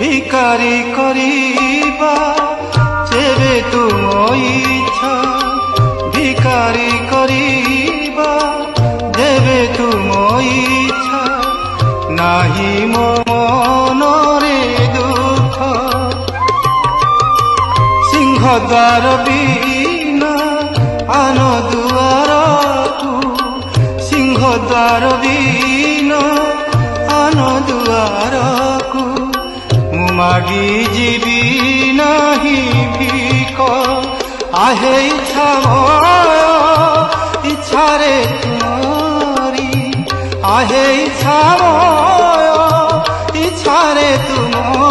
ভিকারি করিবা যেবে তুম ইচ্ছা ভিকারি করিবা যেবে তুম ইচ্ছা নাহি মো মনরে দুঃখ সিংহদ্বার বিনা আন দুয়ারকু সিংহদ্বার বিনা আন দুয়ারকু মু মাগি ଯିବି ନାହିଁ ভিক আহে ইচ্ছা ময় ইচ্ছারে তুমরি আহে ইচ্ছা ময় ইচ্ছারে তুমরি